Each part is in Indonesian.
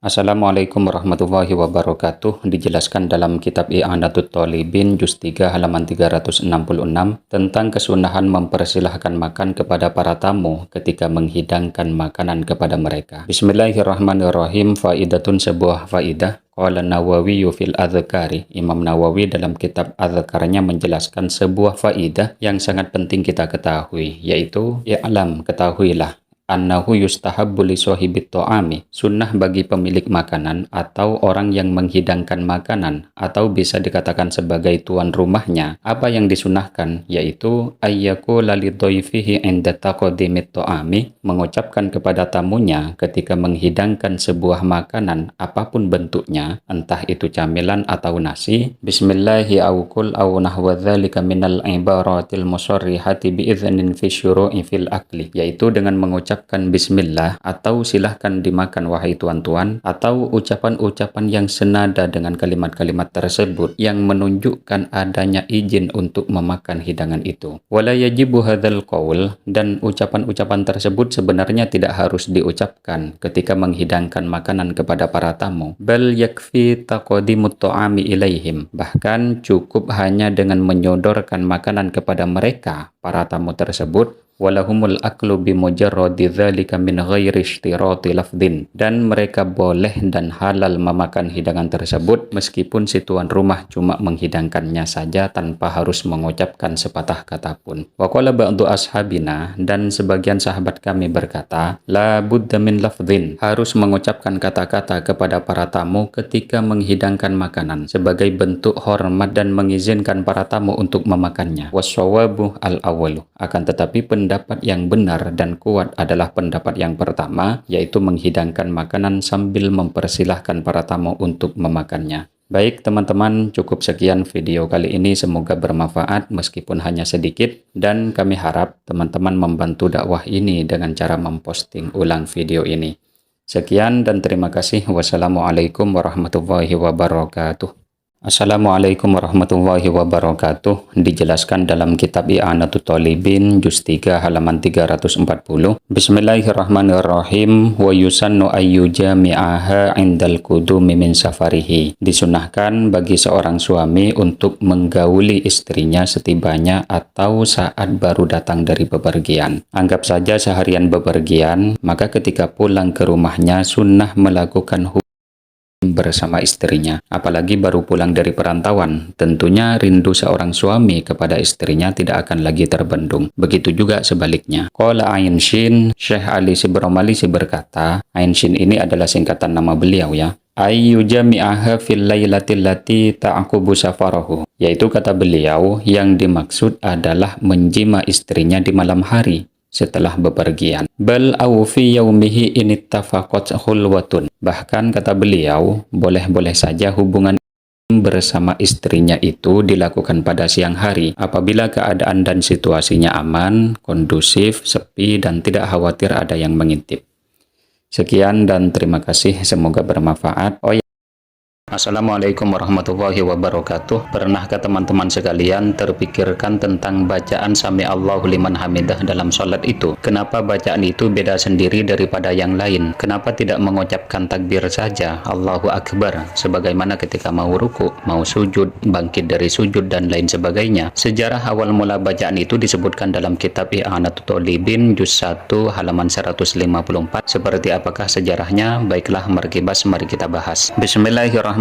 Assalamualaikum warahmatullahi wabarakatuh. Dijelaskan dalam kitab I'anatut Thalibin juz 3 halaman 366 tentang kesunahan mempersilahkan makan kepada para tamu ketika menghidangkan makanan kepada mereka. Bismillahirrahmanirrahim. Faidatun, sebuah faidah. Qala Nawawi fil Adzkari. Imam Nawawi dalam kitab Adzkarnya menjelaskan sebuah faidah yang sangat penting kita ketahui, yaitu i'lam, ketahuilah, annahu yustahabbu li sahibit ta'ami, sunnah bagi pemilik makanan atau orang yang menghidangkan makanan atau bisa dikatakan sebagai tuan rumahnya. Apa yang disunahkan yaitu ayyaqula lidhaifihi 'inda taqdimit ta'ami, mengucapkan kepada tamunya ketika menghidangkan sebuah makanan apapun bentuknya, entah itu camilan atau nasi, bismillahi awkul aw nahwa dzalika minal ibaratil musarrihati bi'idznin fi syuru'i fil akli, yaitu dengan mengucap bismillah atau silahkan dimakan wahai tuan-tuan, atau ucapan-ucapan yang senada dengan kalimat-kalimat tersebut yang menunjukkan adanya izin untuk memakan hidangan itu. Wala yajibu hadzal qaul, dan ucapan-ucapan tersebut sebenarnya tidak harus diucapkan ketika menghidangkan makanan kepada para tamu. Bal yakfi taqdimut ta'ami ilaihim, bahkan cukup hanya dengan menyodorkan makanan kepada mereka, para tamu tersebut. Walahumul aklu bimujarradi dzalika min ghairi ishtirati lafdhin, dan mereka boleh dan halal memakan hidangan tersebut meskipun si tuan rumah cuma menghidangkannya saja tanpa harus mengucapkan sepatah kata pun. Wa qala ba'du ashabina, dan sebagian sahabat kami berkata, la budda min lafdhin, harus mengucapkan kata-kata kepada para tamu ketika menghidangkan makanan sebagai bentuk hormat dan mengizinkan para tamu untuk memakannya. Wassawabu al-awwalu, akan tetapi pendapat yang benar dan kuat adalah pendapat yang pertama, yaitu menghidangkan makanan sambil mempersilahkan para tamu untuk memakannya. Baik teman-teman, cukup sekian video kali ini, semoga bermanfaat meskipun hanya sedikit, dan kami harap teman-teman membantu dakwah ini dengan cara memposting ulang video ini. Sekian dan terima kasih. Wassalamualaikum warahmatullahi wabarakatuh. Assalamualaikum warahmatullahi wabarakatuh. Dijelaskan dalam kitab I'anatut Thalibin juz 3 halaman 340. Bismillahirrahmanirrahim. Wa yusannu ayyujami'aha 'indal qudumi min safarihi. Disunahkan bagi seorang suami untuk menggauli istrinya setibanya atau saat baru datang dari bepergian. Anggap saja seharian bepergian, maka ketika pulang ke rumahnya sunnah melakukan bersama istrinya. Apalagi baru pulang dari perantauan, tentunya rindu seorang suami kepada istrinya tidak akan lagi terbendung. Begitu juga sebaliknya. Qala Ain Shin, Syekh Ali Sibromali berkata, Ain Shin ini adalah singkatan nama beliau ya. Ayyujami'aha fil lailatil lati ta'qubu safarahu, yaitu kata beliau yang dimaksud adalah menjima istrinya di malam hari setelah bepergian. Bal au fi yaumihi in ittafaqat khulwatun, bahkan kata beliau boleh-boleh saja hubungan bersama istrinya itu dilakukan pada siang hari apabila keadaan dan situasinya aman, kondusif, sepi, dan tidak khawatir ada yang mengintip. Sekian dan terima kasih, semoga bermanfaat. Assalamualaikum warahmatullahi wabarakatuh. Pernahkah teman-teman sekalian terpikirkan tentang bacaan Sami Allahu liman hamidah dalam sholat itu? Kenapa bacaan itu beda sendiri daripada yang lain? Kenapa tidak mengucapkan takbir saja, Allahu Akbar, sebagaimana ketika mau ruku, mau sujud, bangkit dari sujud, dan lain sebagainya? Sejarah awal mula bacaan itu disebutkan dalam kitab I'anatut Thalibin juz 1 halaman 154. Seperti apakah sejarahnya? Baiklah, markibas, mari kita bahas. Bismillahirrahmanirrahim.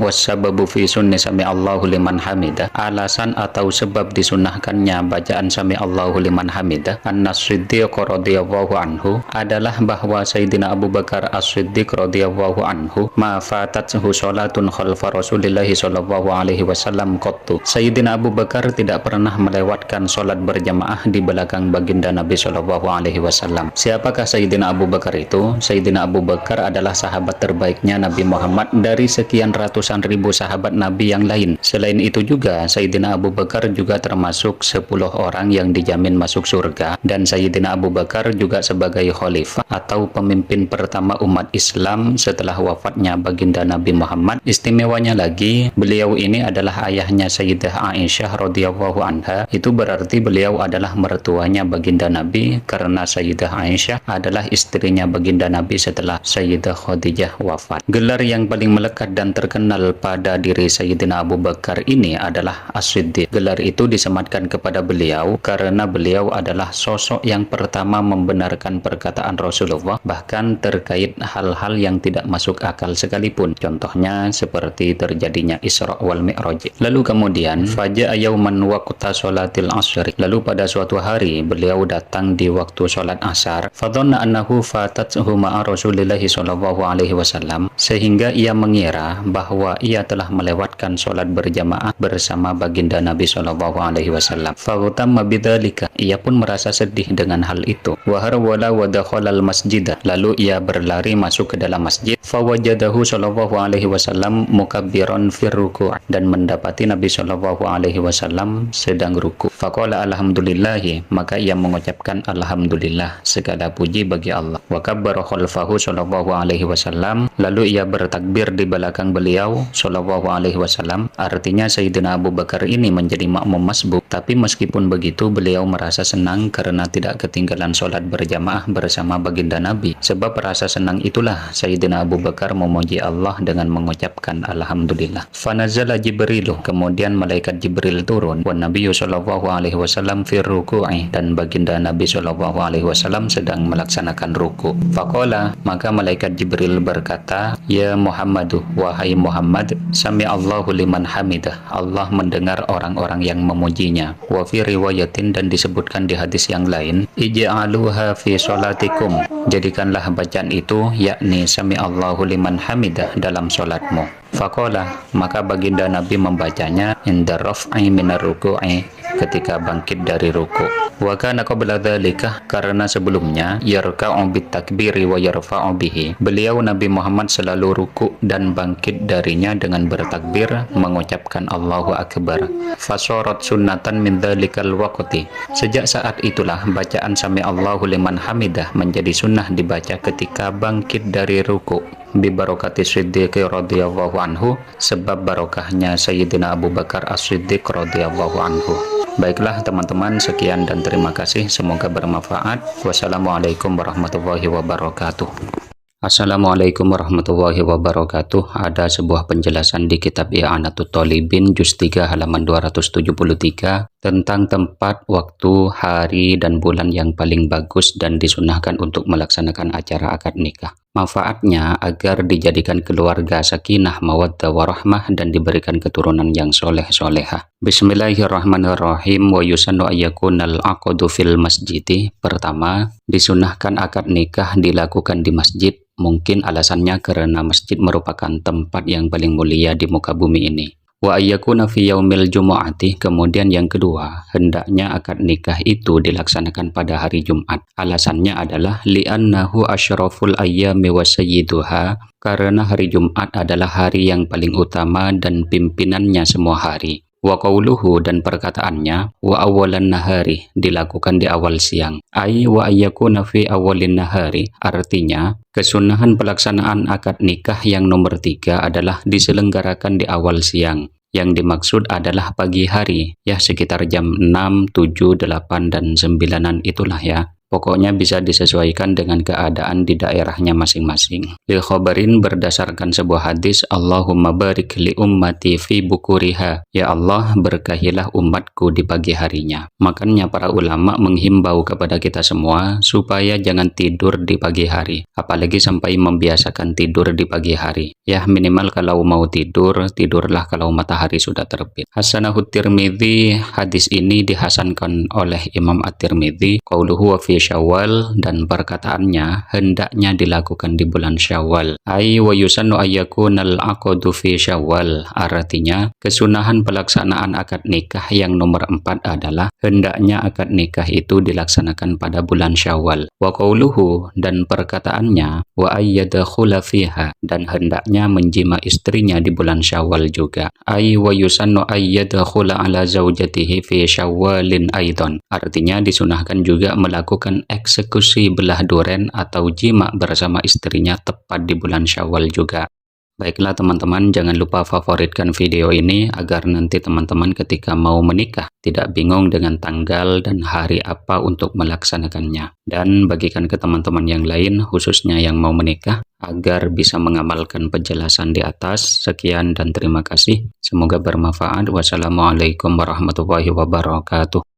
Wassababu fi sunni Sami Allahu liman hamidah, alasan atau sebab disunahkannya bacaan Sami Allahu liman hamidah, An-Siddiq radhiyallahu anhu, adalah bahwa Sayyidina Abu Bakar As-Siddiq radhiyallahu anhu ma fatathu salatun khalfa Rasulillah sallallahu alaihi wasallam qattu. Sayyidina Abu Bakar tidak pernah melewatkan salat berjamaah di belakang baginda Nabi sallallahu alaihi wasallam. Siapakah Sayyidina Abu Bakar itu? Sayyidina Abu Bakar adalah sahabat terbaiknya Nabi Muhammad dari dari sekian ratusan ribu sahabat Nabi yang lain. Selain itu juga, Sayyidina Abu Bakar juga termasuk 10 orang yang dijamin masuk surga, dan Sayyidina Abu Bakar juga sebagai khalifah atau pemimpin pertama umat Islam setelah wafatnya baginda Nabi Muhammad. Istimewanya lagi, beliau ini adalah ayahnya Sayyidah Aisyah radhiyallahu anha. Itu berarti beliau adalah mertuanya baginda Nabi, karena Sayyidah Aisyah adalah istrinya baginda Nabi setelah Sayyidah Khadijah wafat. Gelar yang paling melekat dan terkenal pada diri Sayyidina Abu Bakar ini adalah As-Siddiq. Gelar itu disematkan kepada beliau karena beliau adalah sosok yang pertama membenarkan perkataan Rasulullah, bahkan terkait hal-hal yang tidak masuk akal sekalipun. Contohnya seperti terjadinya Isra wal Mi'raj. Lalu kemudian faja'a yauman waqta sholatil asr. Lalu pada suatu hari beliau datang di waktu sholat asar. Fadhanna annahu fatathu ma'a Rasulillahi sallallahu alaihi wasallam, sehingga ia mengira bahwa ia telah melewatkan sholat berjamaah bersama baginda Nabi sallallahu alaihi wasallam. Faghtamma bidzalika, ia pun merasa sedih dengan hal itu. Wa harwala wa dakhala al-masjid, lalu ia berlari masuk ke dalam masjid. Fawajadahu sallallahu alaihi wasallam mukabbiran fir ruku', dan mendapati Nabi sallallahu alaihi wasallam sedang ruku'. Faqala alhamdulillahi, maka ia mengucapkan alhamdulillah, segala puji bagi Allah. Wa kabbara khalfahu sallallahu alaihi wasallam, lalu ia bertakbir di belakang beliau sallallahu alaihi wasallam. Artinya Sayyidina Abu Bakar ini menjadi makmum masbuk, tapi meskipun begitu beliau merasa senang karena tidak ketinggalan sholat berjamaah bersama baginda Nabi. Sebab rasa senang itulah Sayyidina Abu Bakar memuji Allah dengan mengucapkan alhamdulillah. Fanazala Jibrilu, kemudian malaikat Jibril turun. Wa Nabiyyu sallallahu alaihi wasallam fi ruku'i, dan baginda Nabi sallallahu alaihi wasallam sedang melaksanakan ruku'. Faqala, maka malaikat Jibril berkata, ya Muhammadu, wahai Muhammad, sami Allahu liman hamidah, Allah mendengar orang-orang yang memujinya. Wa fi riwayatin, dan disebutkan di hadis yang lain, ij'aluha fi sholatikum, jadikanlah bacaan itu, yakni sami Allahu liman hamidah, dalam sholatmu. Faqala, maka baginda Nabi membacanya inda raf'i minar ruku'i, ketika bangkit dari ruku'. Wa kana qabla dzalika, karena sebelumnya yarka'u bit takbiri wa yarfa'u bihi, beliau Nabi Muhammad selalu ruku' dan bangkit darinya dengan bertakbir, mengucapkan Allahu Akbar. Fasorat sunnatan min dzalikal waqti, sejak saat itulah bacaan sami Allahu liman hamidah menjadi sunnah dibaca ketika bangkit dari ruku'. Bi barakati Siddiq radhiyallahu anhu, sebab barokahnya Sayyidina Abu Bakar As-Siddiq radhiyallahu anhu. Baiklah teman-teman, sekian dan terima kasih, semoga bermanfaat. Wassalamualaikum warahmatullahi wabarakatuh. Assalamualaikum warahmatullahi wabarakatuh. Ada sebuah penjelasan di kitab I'anatut Thalibin juz 3 halaman 273 tentang tempat, waktu, hari, dan bulan yang paling bagus dan disunahkan untuk melaksanakan acara akad nikah. Manfaatnya agar dijadikan keluarga sakinah, mawaddah, warahmah, dan diberikan keturunan yang soleh-solehah. Bismillahirrahmanirrahim. Wa yusannu ayyakunal aqdu fil masjidi. Pertama, disunahkan akad nikah dilakukan di masjid. Mungkin alasannya karena masjid merupakan tempat yang paling mulia di muka bumi ini. Wa ayyakuna fi yaumil jumu'ati, kemudian yang kedua, hendaknya akad nikah itu dilaksanakan pada hari Jumat. Alasannya adalah li'annahu asyraful ayyami wa sayyiduha, karena hari Jumat adalah hari yang paling utama dan pimpinannya semua hari. Wa qauluhu, dan perkataannya, wa awalan nahari, dilakukan di awal siang. Ai wa ayyakuna fi awalin nahari, artinya kesunahan pelaksanaan akad nikah yang nomor 3 adalah diselenggarakan di awal siang. Yang dimaksud adalah pagi hari, ya sekitar jam 6, 7, 8, dan 9-an itulah ya. Pokoknya bisa disesuaikan dengan keadaan di daerahnya masing-masing. Lil khobarin, berdasarkan sebuah hadis, Allahumma barik li ummati fi bukuriha, ya Allah berkahilah umatku di pagi harinya. Makanya para ulama menghimbau kepada kita semua supaya jangan tidur di pagi hari, apalagi sampai membiasakan tidur di pagi hari. Ya minimal kalau mau tidur, tidurlah kalau matahari sudah terbit. Hasanahut Tirmidzi, hadis ini dihasankan oleh Imam At-Tirmidzi. Qauluhu wa fi Syawal, dan perkataannya hendaknya dilakukan di bulan Syawal. Ai wa yusannu ayyakunal aqdu fi Syawal, artinya kesunahan pelaksanaan akad nikah yang nomor 4 adalah hendaknya akad nikah itu dilaksanakan pada bulan Syawal. Wa qauluhu, dan perkataannya wa ayyadkhula fiha, dan hendaknya menjima istrinya di bulan Syawal juga. Ai wa yusannu ayyadkhula ala zaujatihi fi Syawalin aidan, artinya disunahkan juga melakukan eksekusi belah duren atau jima bersama istrinya tepat di bulan Syawal juga. Baiklah teman-teman, jangan lupa favoritkan video ini agar nanti teman-teman ketika mau menikah tidak bingung dengan tanggal dan hari apa untuk melaksanakannya. Dan bagikan ke teman-teman yang lain, khususnya yang mau menikah, agar bisa mengamalkan penjelasan di atas. Sekian dan terima kasih. Semoga bermanfaat. Wassalamualaikum warahmatullahi wabarakatuh.